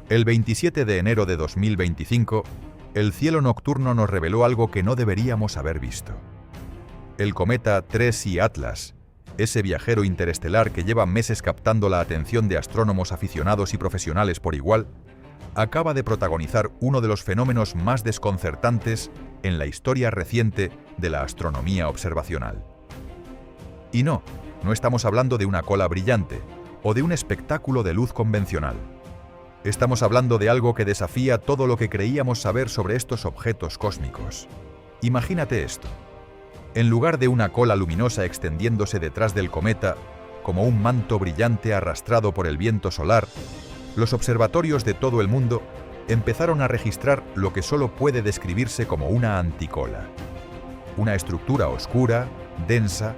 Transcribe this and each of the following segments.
El 27 de enero de 2025, el cielo nocturno nos reveló algo que no deberíamos haber visto. El cometa 3I Atlas, ese viajero interestelar que lleva meses captando la atención de astrónomos aficionados y profesionales por igual, acaba de protagonizar uno de los fenómenos más desconcertantes en la historia reciente de la astronomía observacional. Y no estamos hablando de una cola brillante o de un espectáculo de luz convencional. Estamos hablando de algo que desafía todo lo que creíamos saber sobre estos objetos cósmicos. Imagínate esto. En lugar de una cola luminosa extendiéndose detrás del cometa, como un manto brillante arrastrado por el viento solar, los observatorios de todo el mundo empezaron a registrar lo que solo puede describirse como una anticola. Una estructura oscura, densa,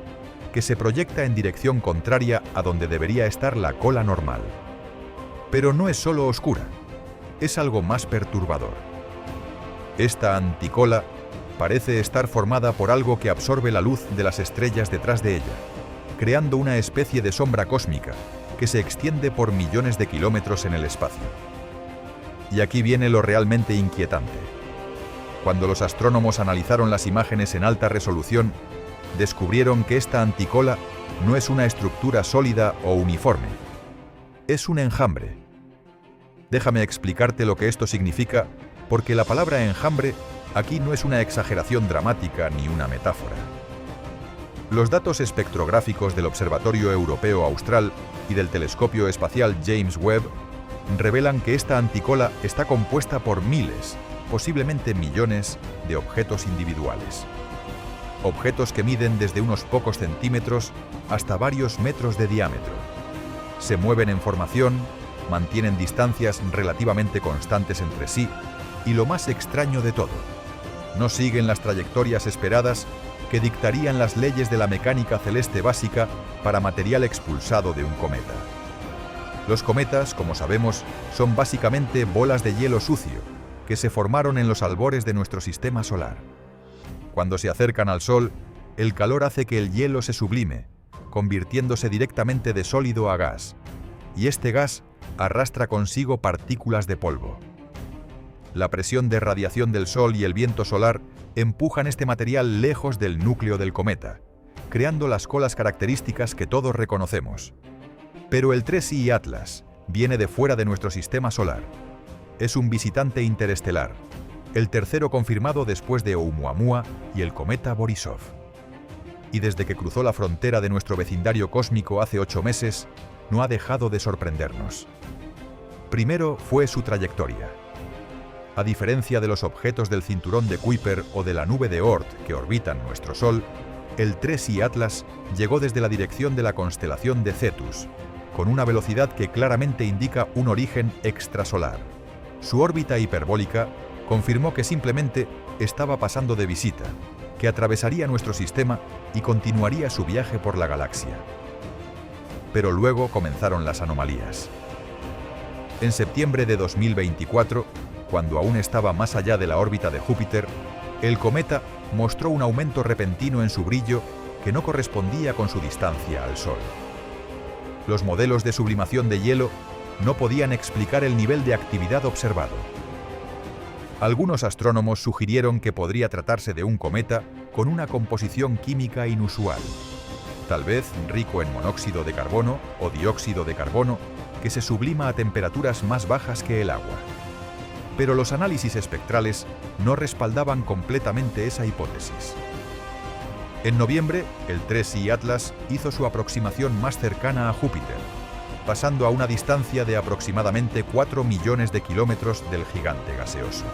que se proyecta en dirección contraria a donde debería estar la cola normal. Pero no es solo oscura, es algo más perturbador. Esta anticola parece estar formada por algo que absorbe la luz de las estrellas detrás de ella, creando una especie de sombra cósmica que se extiende por millones de kilómetros en el espacio. Y aquí viene lo realmente inquietante. Cuando los astrónomos analizaron las imágenes en alta resolución, descubrieron que esta anticola no es una estructura sólida o uniforme. Es un enjambre. Déjame explicarte lo que esto significa, porque la palabra enjambre aquí no es una exageración dramática ni una metáfora. Los datos espectrográficos del Observatorio Europeo Austral y del Telescopio Espacial James Webb revelan que esta anticola está compuesta por miles, posiblemente millones, de objetos individuales. Objetos que miden desde unos pocos centímetros hasta varios metros de diámetro. Se mueven en formación, mantienen distancias relativamente constantes entre sí y, lo más extraño de todo, no siguen las trayectorias esperadas que dictarían las leyes de la mecánica celeste básica para material expulsado de un cometa. Los cometas, como sabemos, son básicamente bolas de hielo sucio que se formaron en los albores de nuestro sistema solar. Cuando se acercan al Sol, el calor hace que el hielo se sublime, convirtiéndose directamente de sólido a gas, y este gas arrastra consigo partículas de polvo. La presión de radiación del Sol y el viento solar empujan este material lejos del núcleo del cometa, creando las colas características que todos reconocemos. Pero el 3I Atlas viene de fuera de nuestro sistema solar. Es un visitante interestelar, el tercero confirmado después de Oumuamua y el cometa Borisov. Y desde que cruzó la frontera de nuestro vecindario cósmico hace 8 meses, no ha dejado de sorprendernos. Primero fue su trayectoria. A diferencia de los objetos del cinturón de Kuiper o de la nube de Oort que orbitan nuestro Sol, el 3I Atlas llegó desde la dirección de la constelación de Cetus, con una velocidad que claramente indica un origen extrasolar. Su órbita hiperbólica confirmó que simplemente estaba pasando de visita, que atravesaría nuestro sistema y continuaría su viaje por la galaxia. Pero luego comenzaron las anomalías. En septiembre de 2024, cuando aún estaba más allá de la órbita de Júpiter, el cometa mostró un aumento repentino en su brillo que no correspondía con su distancia al Sol. Los modelos de sublimación de hielo no podían explicar el nivel de actividad observado. Algunos astrónomos sugirieron que podría tratarse de un cometa con una composición química inusual, tal vez rico en monóxido de carbono o dióxido de carbono, que se sublima a temperaturas más bajas que el agua. Pero los análisis espectrales no respaldaban completamente esa hipótesis. En noviembre, el 3I Atlas hizo su aproximación más cercana a Júpiter, pasando a una distancia de aproximadamente 4 millones de kilómetros del gigante gaseoso.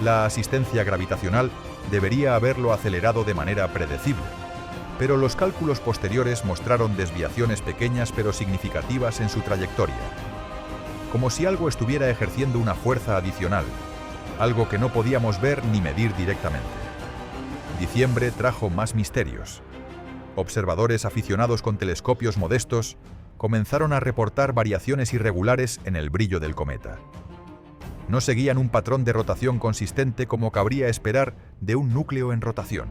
La asistencia gravitacional debería haberlo acelerado de manera predecible, pero los cálculos posteriores mostraron desviaciones pequeñas pero significativas en su trayectoria, como si algo estuviera ejerciendo una fuerza adicional, algo que no podíamos ver ni medir directamente. Diciembre trajo más misterios. Observadores aficionados con telescopios modestos comenzaron a reportar variaciones irregulares en el brillo del cometa. No seguían un patrón de rotación consistente como cabría esperar de un núcleo en rotación.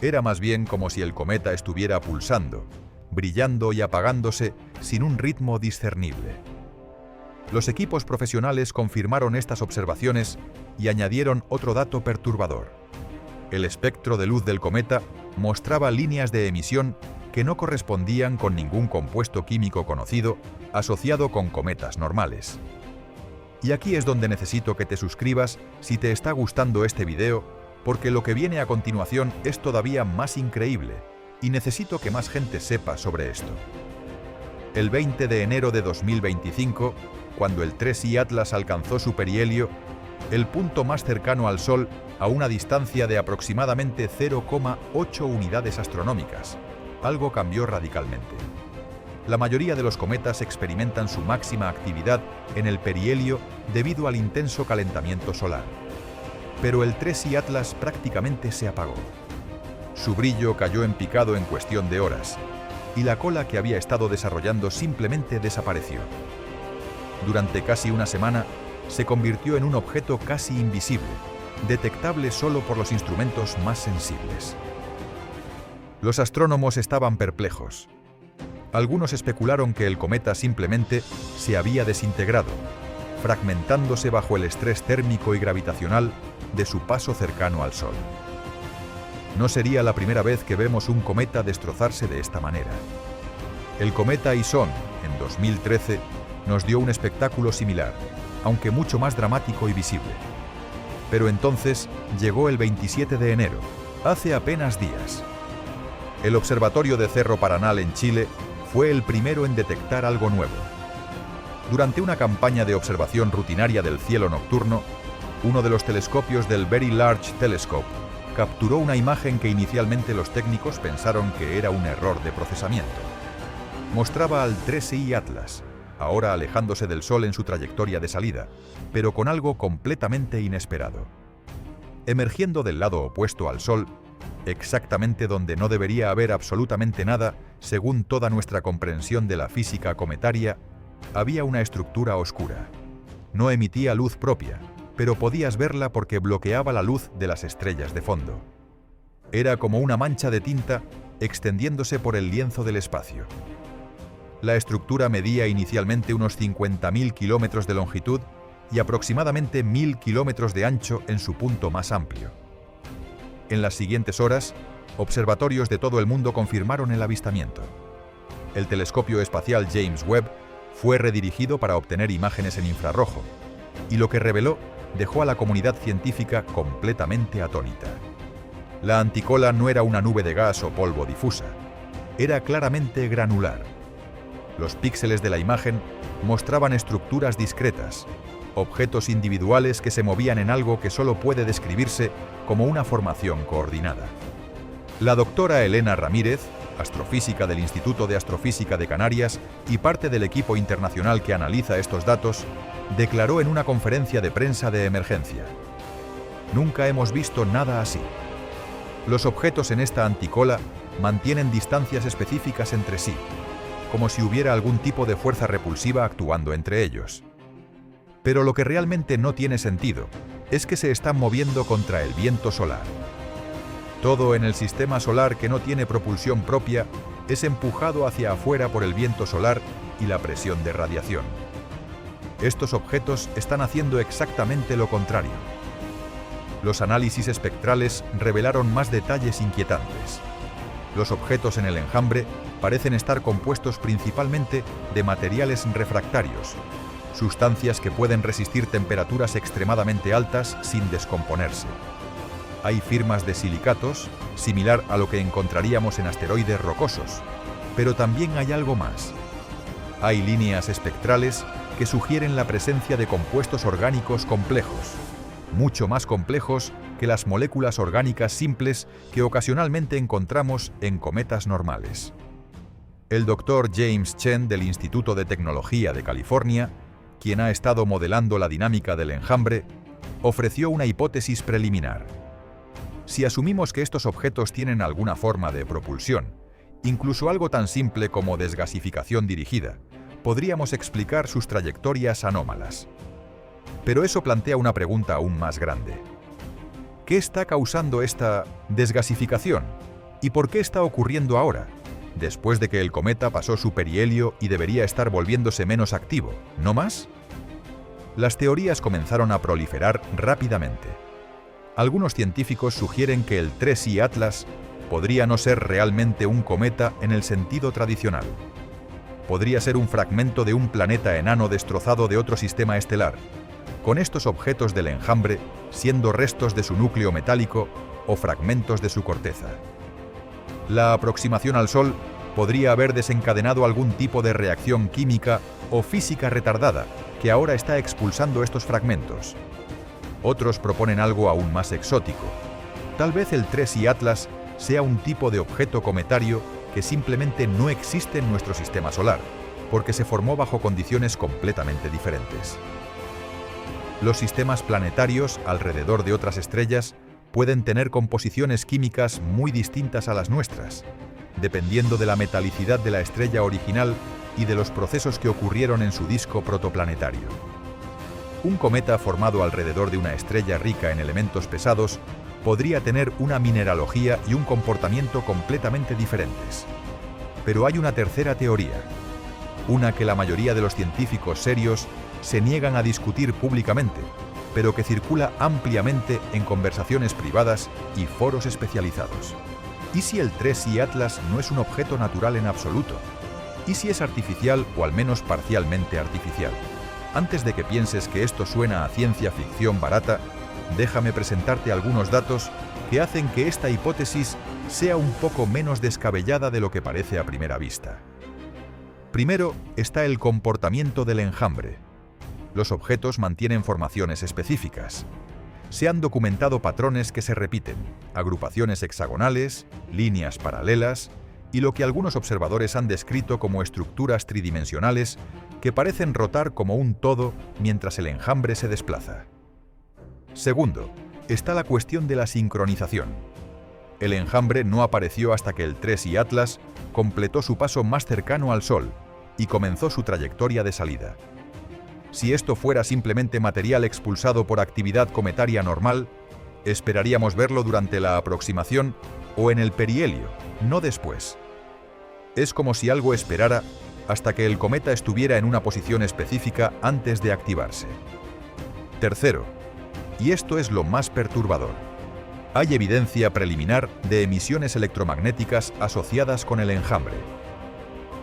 Era más bien como si el cometa estuviera pulsando, brillando y apagándose sin un ritmo discernible. Los equipos profesionales confirmaron estas observaciones y añadieron otro dato perturbador. El espectro de luz del cometa mostraba líneas de emisión que no correspondían con ningún compuesto químico conocido asociado con cometas normales. Y aquí es donde necesito que te suscribas si te está gustando este video, porque lo que viene a continuación es todavía más increíble y necesito que más gente sepa sobre esto. El 20 de enero de 2025, cuando el 3I Atlas alcanzó su perihelio, el punto más cercano al Sol a una distancia de aproximadamente 0,8 unidades astronómicas, algo cambió radicalmente. La mayoría de los cometas experimentan su máxima actividad en el perihelio debido al intenso calentamiento solar. Pero el 3I Atlas prácticamente se apagó. Su brillo cayó en picado en cuestión de horas, y la cola que había estado desarrollando simplemente desapareció. Durante casi una semana, se convirtió en un objeto casi invisible, detectable solo por los instrumentos más sensibles. Los astrónomos estaban perplejos. Algunos especularon que el cometa simplemente se había desintegrado, fragmentándose bajo el estrés térmico y gravitacional de su paso cercano al Sol. No sería la primera vez que vemos un cometa destrozarse de esta manera. El cometa Ison, en 2013, nos dio un espectáculo similar, aunque mucho más dramático y visible. Pero entonces llegó el 27 de enero, hace apenas días. El Observatorio de Cerro Paranal en Chile fue el primero en detectar algo nuevo. Durante una campaña de observación rutinaria del cielo nocturno, uno de los telescopios del Very Large Telescope capturó una imagen que inicialmente los técnicos pensaron que era un error de procesamiento. Mostraba al 3I Atlas, ahora alejándose del Sol en su trayectoria de salida, pero con algo completamente inesperado. Emergiendo del lado opuesto al Sol, exactamente donde no debería haber absolutamente nada, según toda nuestra comprensión de la física cometaria, había una estructura oscura. No emitía luz propia, pero podías verla porque bloqueaba la luz de las estrellas de fondo. Era como una mancha de tinta extendiéndose por el lienzo del espacio. La estructura medía inicialmente unos 50.000 kilómetros de longitud y aproximadamente 1.000 kilómetros de ancho en su punto más amplio. En las siguientes horas, observatorios de todo el mundo confirmaron el avistamiento. El telescopio espacial James Webb fue redirigido para obtener imágenes en infrarrojo, y lo que reveló dejó a la comunidad científica completamente atónita. La anticola no era una nube de gas o polvo difusa, era claramente granular. Los píxeles de la imagen mostraban estructuras discretas, objetos individuales que se movían en algo que solo puede describirse como una formación coordinada. La doctora Elena Ramírez, astrofísica del Instituto de Astrofísica de Canarias y parte del equipo internacional que analiza estos datos, declaró en una conferencia de prensa de emergencia: "Nunca hemos visto nada así. Los objetos en esta anticola mantienen distancias específicas entre sí, como si hubiera algún tipo de fuerza repulsiva actuando entre ellos. Pero lo que realmente no tiene sentido es que se están moviendo contra el viento solar. Todo en el sistema solar que no tiene propulsión propia es empujado hacia afuera por el viento solar y la presión de radiación. Estos objetos están haciendo exactamente lo contrario. Los análisis espectrales revelaron más detalles inquietantes. Los objetos en el enjambre parecen estar compuestos principalmente de materiales refractarios, sustancias que pueden resistir temperaturas extremadamente altas sin descomponerse. Hay firmas de silicatos, similar a lo que encontraríamos en asteroides rocosos, pero también hay algo más. Hay líneas espectrales que sugieren la presencia de compuestos orgánicos complejos, mucho más complejos que las moléculas orgánicas simples que ocasionalmente encontramos en cometas normales. El Dr. James Chen del Instituto de Tecnología de California, quien ha estado modelando la dinámica del enjambre, ofreció una hipótesis preliminar. Si asumimos que estos objetos tienen alguna forma de propulsión, incluso algo tan simple como desgasificación dirigida, podríamos explicar sus trayectorias anómalas. Pero eso plantea una pregunta aún más grande. ¿Qué está causando esta desgasificación? ¿Y por qué está ocurriendo ahora, después de que el cometa pasó su perihelio y debería estar volviéndose menos activo, no más? las teorías comenzaron a proliferar rápidamente. Algunos científicos sugieren que el 3I Atlas podría no ser realmente un cometa en el sentido tradicional. Podría ser un fragmento de un planeta enano destrozado de otro sistema estelar, con estos objetos del enjambre siendo restos de su núcleo metálico o fragmentos de su corteza. La aproximación al Sol podría haber desencadenado algún tipo de reacción química o física retardada que ahora está expulsando estos fragmentos. Otros proponen algo aún más exótico. Tal vez el 3I Atlas sea un tipo de objeto cometario que simplemente no existe en nuestro sistema solar, porque se formó bajo condiciones completamente diferentes. Los sistemas planetarios alrededor de otras estrellas pueden tener composiciones químicas muy distintas a las nuestras, dependiendo de la metalicidad de la estrella original y de los procesos que ocurrieron en su disco protoplanetario. Un cometa formado alrededor de una estrella rica en elementos pesados podría tener una mineralogía y un comportamiento completamente diferentes. Pero hay una tercera teoría, una que la mayoría de los científicos serios se niegan a discutir públicamente, pero que circula ampliamente en conversaciones privadas y foros especializados. ¿Y si el 3I Atlas no es un objeto natural en absoluto? ¿Y si es artificial o al menos parcialmente artificial? Antes de que pienses que esto suena a ciencia ficción barata, déjame presentarte algunos datos que hacen que esta hipótesis sea un poco menos descabellada de lo que parece a primera vista. Primero está el comportamiento del enjambre. Los objetos mantienen formaciones específicas. Se han documentado patrones que se repiten, agrupaciones hexagonales, líneas paralelas y lo que algunos observadores han descrito como estructuras tridimensionales que parecen rotar como un todo mientras el enjambre se desplaza. Segundo, está la cuestión de la sincronización. El enjambre no apareció hasta que el 3I Atlas completó su paso más cercano al Sol y comenzó su trayectoria de salida. Si esto fuera simplemente material expulsado por actividad cometaria normal, esperaríamos verlo durante la aproximación o en el perihelio, no después. Es como si algo esperara hasta que el cometa estuviera en una posición específica antes de activarse. Tercero, y esto es lo más perturbador, hay evidencia preliminar de emisiones electromagnéticas asociadas con el enjambre.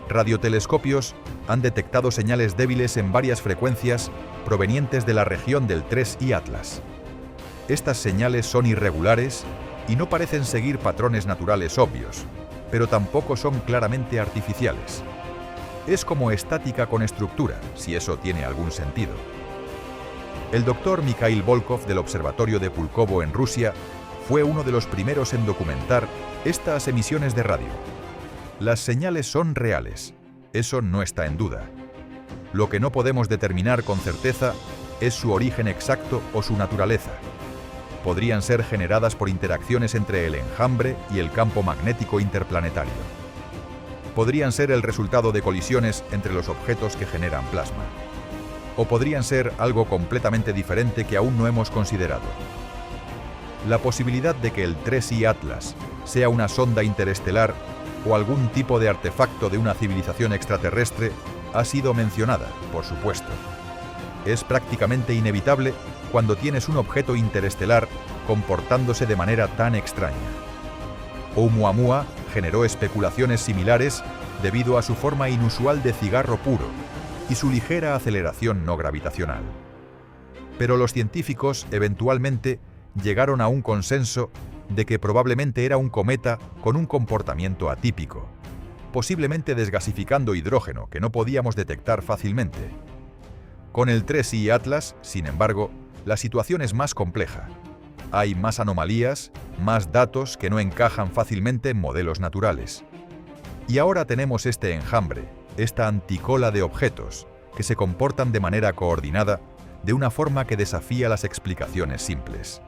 Radiotelescopios han detectado señales débiles en varias frecuencias provenientes de la región del 3I Atlas. Estas señales son irregulares y no parecen seguir patrones naturales obvios, pero tampoco son claramente artificiales. Es como estática con estructura, si eso tiene algún sentido. El doctor Mikhail Volkov del Observatorio de Pulkovo en Rusia fue uno de los primeros en documentar estas emisiones de radio. Las señales son reales, eso no está en duda. Lo que no podemos determinar con certeza es su origen exacto o su naturaleza. Podrían ser generadas por interacciones entre el enjambre y el campo magnético interplanetario. Podrían ser el resultado de colisiones entre los objetos que generan plasma. O podrían ser algo completamente diferente que aún no hemos considerado. La posibilidad de que el 3I Atlas sea una sonda interestelar o algún tipo de artefacto de una civilización extraterrestre ha sido mencionada, por supuesto. Es prácticamente inevitable cuando tienes un objeto interestelar comportándose de manera tan extraña. Oumuamua generó especulaciones similares debido a su forma inusual de cigarro puro y su ligera aceleración no gravitacional. Pero los científicos eventualmente llegaron a un consenso de que probablemente era un cometa con un comportamiento atípico, posiblemente desgasificando hidrógeno que no podíamos detectar fácilmente. Con el 3I Atlas, sin embargo, la situación es más compleja. Hay más anomalías, más datos que no encajan fácilmente en modelos naturales. Y ahora tenemos este enjambre, esta anticola de objetos, que se comportan de manera coordinada, de una forma que desafía las explicaciones simples.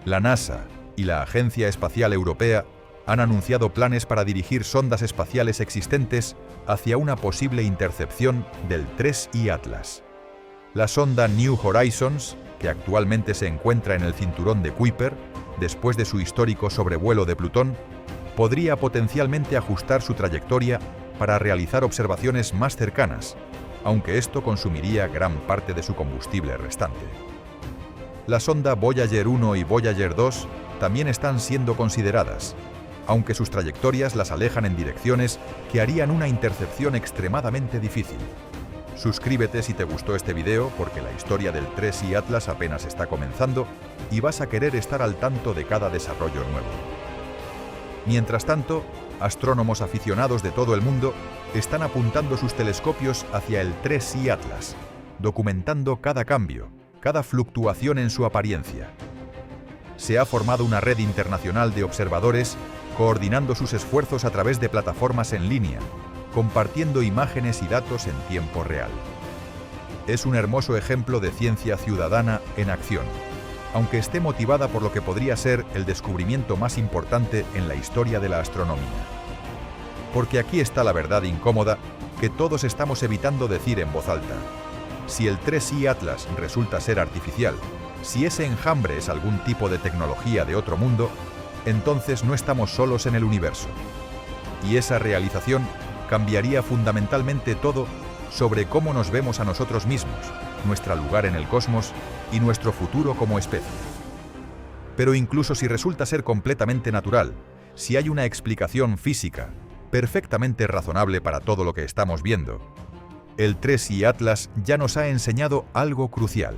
La NASA y la Agencia Espacial Europea han anunciado planes para dirigir sondas espaciales existentes hacia una posible intercepción del 3I Atlas. La sonda New Horizons, que actualmente se encuentra en el cinturón de Kuiper, después de su histórico sobrevuelo de Plutón, podría potencialmente ajustar su trayectoria para realizar observaciones más cercanas, aunque esto consumiría gran parte de su combustible restante. La sonda Voyager 1 y Voyager 2 también están siendo consideradas, aunque sus trayectorias las alejan en direcciones que harían una intercepción extremadamente difícil. Suscríbete si te gustó este video, porque la historia del 3i Atlas apenas está comenzando y vas a querer estar al tanto de cada desarrollo nuevo. Mientras tanto, astrónomos aficionados de todo el mundo están apuntando sus telescopios hacia el 3i Atlas, documentando cada cambio, cada fluctuación en su apariencia. Se ha formado una red internacional de observadores coordinando sus esfuerzos a través de plataformas en línea, compartiendo imágenes y datos en tiempo real. Es un hermoso ejemplo de ciencia ciudadana en acción, aunque esté motivada por lo que podría ser el descubrimiento más importante en la historia de la astronomía. Porque aquí está la verdad incómoda que todos estamos evitando decir en voz alta. Si el 3i Atlas resulta ser artificial, si ese enjambre es algún tipo de tecnología de otro mundo, entonces no estamos solos en el universo. Y esa realización cambiaría fundamentalmente todo sobre cómo nos vemos a nosotros mismos, nuestro lugar en el cosmos y nuestro futuro como especie. Pero incluso si resulta ser completamente natural, si hay una explicación física perfectamente razonable para todo lo que estamos viendo, el 3i Atlas ya nos ha enseñado algo crucial.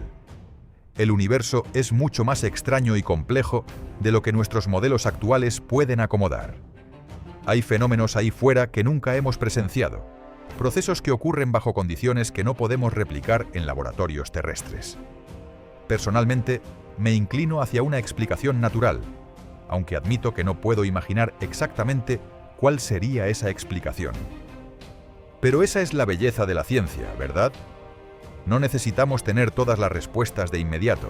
El universo es mucho más extraño y complejo de lo que nuestros modelos actuales pueden acomodar. Hay fenómenos ahí fuera que nunca hemos presenciado, procesos que ocurren bajo condiciones que no podemos replicar en laboratorios terrestres. Personalmente, me inclino hacia una explicación natural, aunque admito que no puedo imaginar exactamente cuál sería esa explicación. Pero esa es la belleza de la ciencia, ¿verdad? No necesitamos tener todas las respuestas de inmediato.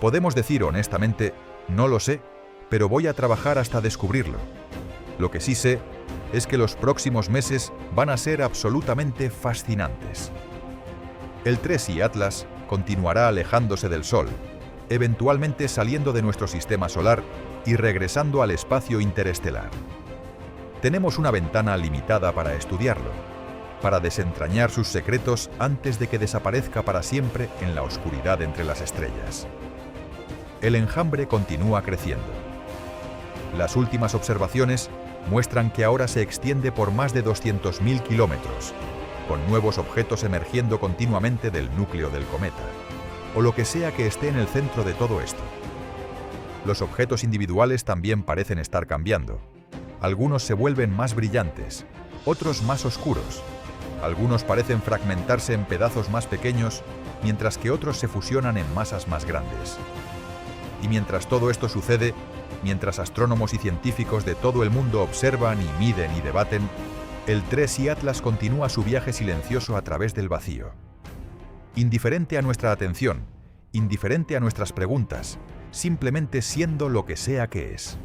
Podemos decir honestamente, no lo sé, pero voy a trabajar hasta descubrirlo. Lo que sí sé es que los próximos meses van a ser absolutamente fascinantes. El 3i Atlas continuará alejándose del Sol, eventualmente saliendo de nuestro sistema solar y regresando al espacio interestelar. Tenemos una ventana limitada para estudiarlo, para desentrañar sus secretos antes de que desaparezca para siempre en la oscuridad entre las estrellas. El enjambre continúa creciendo. Las últimas observaciones muestran que ahora se extiende por más de 200.000 kilómetros, con nuevos objetos emergiendo continuamente del núcleo del cometa, o lo que sea que esté en el centro de todo esto. Los objetos individuales también parecen estar cambiando. Algunos se vuelven más brillantes, otros más oscuros. Algunos parecen fragmentarse en pedazos más pequeños, mientras que otros se fusionan en masas más grandes. Y mientras todo esto sucede, mientras astrónomos y científicos de todo el mundo observan y miden y debaten, el 3i Atlas continúa su viaje silencioso a través del vacío. Indiferente a nuestra atención, indiferente a nuestras preguntas, simplemente siendo lo que sea que es.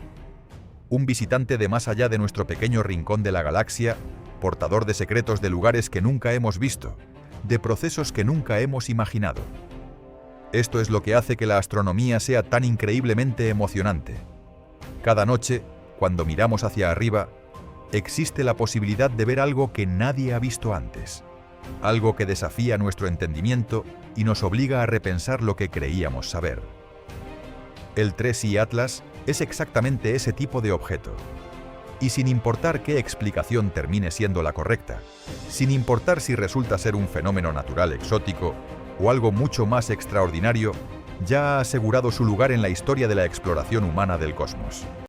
Un visitante de más allá de nuestro pequeño rincón de la galaxia, portador de secretos de lugares que nunca hemos visto, de procesos que nunca hemos imaginado. Esto es lo que hace que la astronomía sea tan increíblemente emocionante. Cada noche, cuando miramos hacia arriba, existe la posibilidad de ver algo que nadie ha visto antes, algo que desafía nuestro entendimiento y nos obliga a repensar lo que creíamos saber. El 3i Atlas es exactamente ese tipo de objeto. Y sin importar qué explicación termine siendo la correcta, sin importar si resulta ser un fenómeno natural exótico o algo mucho más extraordinario, ya ha asegurado su lugar en la historia de la exploración humana del cosmos.